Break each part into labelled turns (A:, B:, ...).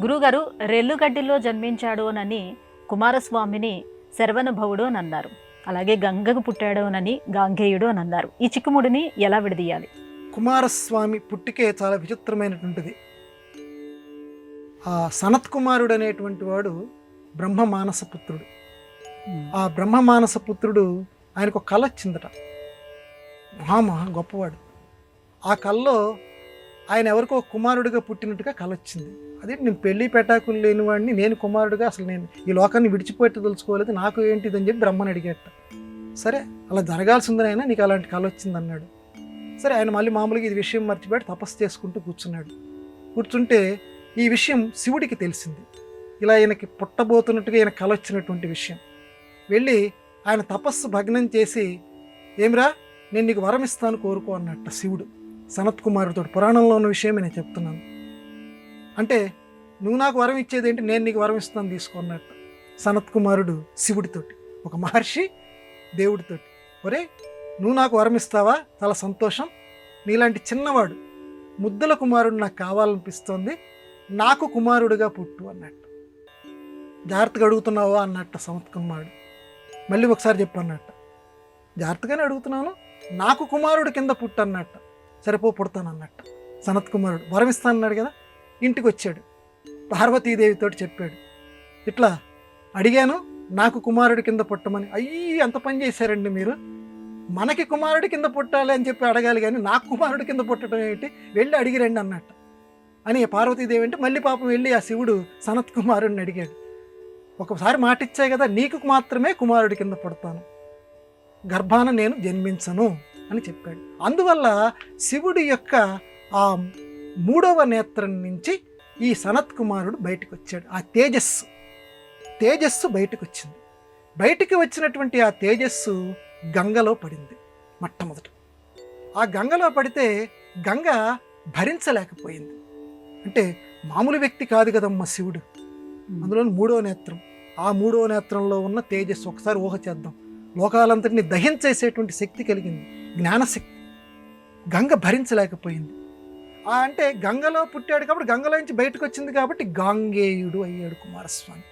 A: గురుగారు రెల్లుగడ్డిలో జన్మించాడోనని కుమారస్వామిని శరవణభవుడు అని అన్నారు. అలాగే గంగకు పుట్టాడోనని గాంగేయుడు అని అన్నారు. ఈ చిక్కుముడిని ఎలా విడదీయాలి?
B: కుమారస్వామి పుట్టికే చాలా విచిత్రమైనటువంటిది. ఆ సనత్ కుమారుడు అనేటువంటి వాడు బ్రహ్మమానస పుత్రుడు. ఆ బ్రహ్మమానస పుత్రుడు ఆయనకు ఒక కళ వచ్చిందట. మహా గొప్పవాడు. ఆ కళలో ఆయన ఎవరికో కుమారుడిగా పుట్టినట్టుగా కళ వచ్చింది. అదే నేను పెళ్లి పెటాకులు లేని వాడిని, నేను కుమారుడిగా అసలు నేను ఈ లోకాన్ని విడిచిపెట్టి తెలుసుకోలేదు, నాకు ఏంటిదని చెప్పి బ్రహ్మని అడిగేట. సరే అలా జరగాల్సిందనైనా నీకు అలాంటి కళ వచ్చింది అన్నాడు. సరే ఆయన మళ్ళీ మామూలుగా ఇది విషయం మర్చిపెట్టి తపస్సు చేసుకుంటూ కూర్చున్నాడు. కూర్చుంటే ఈ విషయం శివుడికి తెలిసింది. ఇలా ఈయనకి పుట్టబోతున్నట్టుగా ఈయన కళ వచ్చినటువంటి విషయం. వెళ్ళి ఆయన తపస్సు భగ్నం చేసి, ఏమిరా నేను నీకు వరం ఇస్తాను కోరుకో అన్నట్ట శివుడు సనత్ కుమారుడితో. పురాణంలో ఉన్న విషయమే నేను చెప్తున్నాను. అంటే నువ్వు నాకు వరం ఇచ్చేది ఏంటి, నేను నీకు వరం ఇస్తాను తీసుకున్నట్టు సనత్ కుమారుడు శివుడితోటి, ఒక మహర్షి దేవుడితోటి. ఒరే నువ్వు నాకు వరం ఇస్తావా, చాలా సంతోషం, నీలాంటి చిన్నవాడు ముద్దుల కుమారుడు నాకు కావాలనిపిస్తోంది, నాకు కుమారుడిగా పుట్టు అన్నట్టు. జాగ్రత్తగా అడుగుతున్నావా అన్నట్టు సనత్ కుమారుడు. మళ్ళీ ఒకసారి చెప్పు అన్నట్టు. జాగ్రత్తగానే అడుగుతున్నాను, నాకు కుమారుడు కింద పుట్టు అన్నట్టు. సరిపో పుడతాను అన్నట్టు. సనత్ కుమారుడు వరం ఇస్తానన్నాడు కదా, ఇంటికి వచ్చాడు. పార్వతీదేవితో చెప్పాడు, ఇట్లా అడిగాను నాకు కుమారుడి కింద పుట్టమని. అయ్యి ఎంత పని చేశారండి మీరు, మనకి కుమారుడి కింద పుట్టాలి అని చెప్పి అడగాలి కానీ నాకు కుమారుడి కింద పుట్టడం ఏమిటి, వెళ్ళి అడిగిరండి అన్నట్టు అని పార్వతీదేవి అంటే, మళ్ళీ పాపం వెళ్ళి ఆ శివుడు సనత్ కుమారుడిని అడిగాడు. ఒకసారి మాట ఇచ్చాయి కదా, నీకు మాత్రమే కుమారుడి కింద పుడతాను, గర్భాన నేను జన్మించను అని చెప్పాడు. అందువల్ల శివుడి యొక్క ఆ 3వ నేత్రం నుంచి ఈ సనత్ కుమారుడు బయటకు వచ్చాడు. ఆ తేజస్సు బయటకు వచ్చింది. బయటికి వచ్చినటువంటి ఆ తేజస్సు గంగలో పడింది మొట్టమొదట. ఆ గంగలో పడితే గంగ భరించలేకపోయింది. అంటే మామూలు వ్యక్తి కాదు కదమ్మ శివుడు, అందులో 3వ నేత్రం. ఆ 3వ నేత్రంలో ఉన్న తేజస్సు ఒకసారి ఊహ చేద్దాం, లోకాలంతటిని దహించేసేటువంటి శక్తి కలిగింది, జ్ఞానశక్తి. గంగ భరించలేకపోయింది. అంటే గంగలో పుట్టాడు కాబట్టి, గంగలో నుంచి బయటకు వచ్చింది కాబట్టి గాంగేయుడు అయ్యాడు కుమారస్వామి.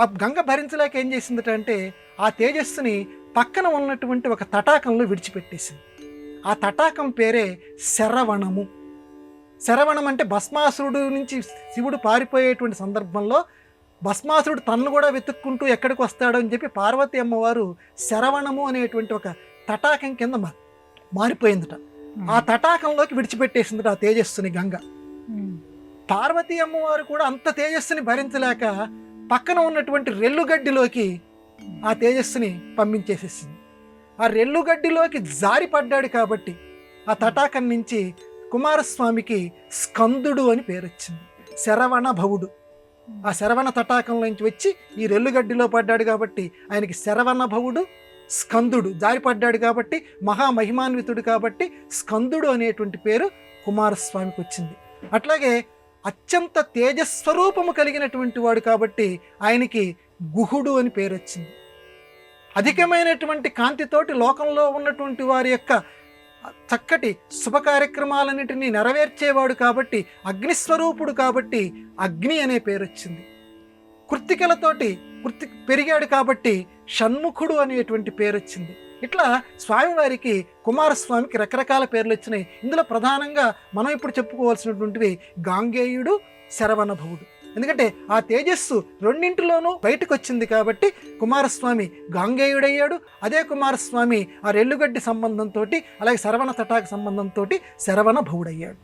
B: ఆ గంగ భరించలేక ఏం చేసిందట అంటే, ఆ తేజస్సుని పక్కన ఉన్నటువంటి ఒక తటాకంలో విడిచిపెట్టేసింది. ఆ తటాకం పేరే శరవణము. శరవణం అంటే భస్మాసురుడు నుంచి శివుడు పారిపోయేటువంటి సందర్భంలో భస్మాసురుడు తన్ను కూడా వెతుక్కుంటూ ఎక్కడికి వస్తాడో అని చెప్పి పార్వతీ అమ్మవారు శరవణము అనేటువంటి ఒక తటాకం కింద మారిపోయిందట. ఆ తటాకంలోకి విడిచిపెట్టేసిందట ఆ తేజస్సుని గంగ. పార్వతీ అమ్మవారు కూడా అంత తేజస్సుని భరించలేక పక్కన ఉన్నటువంటి రెల్లుగడ్డిలోకి ఆ తేజస్సుని పంపించేసేసింది. ఆ రెల్లుగడ్డిలోకి జారిపడ్డాడు కాబట్టి ఆ తటాకం నుంచి కుమారస్వామికి స్కందుడు అని పేరు వచ్చింది. శరవణ భవుడు. ఆ శరవణ తటాకంలో నుంచి వచ్చి ఈ రెల్లుగడ్డిలో పడ్డాడు కాబట్టి ఆయనకి శరవణ భవుడు, స్కందుడు. జారిపడ్డాడు కాబట్టి మహామహిమాన్వితుడు కాబట్టి స్కందుడు అనేటువంటి పేరు కుమారస్వామికి వచ్చింది. అట్లాగే అత్యంత తేజస్వరూపము కలిగినటువంటి వాడు కాబట్టి ఆయనకి గుహుడు అని పేరు వచ్చింది. అధికమైనటువంటి కాంతితోటి లోకంలో ఉన్నటువంటి వారి యొక్క చక్కటి శుభ కార్యక్రమాలన్నింటినీ నెరవేర్చేవాడు కాబట్టి అగ్నిస్వరూపుడు కాబట్టి అగ్ని అనే పేరు వచ్చింది. కృత్తికలతోటి పెరిగాడు కాబట్టి షణ్ముఖుడు అనేటువంటి పేరు వచ్చింది. ఇట్లా స్వామివారికి కుమారస్వామికి రకరకాల పేర్లు వచ్చినాయి. ఇందులో ప్రధానంగా మనం ఇప్పుడు చెప్పుకోవాల్సినటువంటివి గాంగేయుడు, శరవణభవుడు. ఎందుకంటే ఆ తేజస్సు రెండింటిలోనూ బయటకు వచ్చింది కాబట్టి కుమారస్వామి గాంగేయుడయ్యాడు. అదే కుమారస్వామి ఆ రెల్లుగడ్డి సంబంధంతో అలాగే శరవణ తటాక సంబంధంతో శరవణ భవుడయ్యాడు.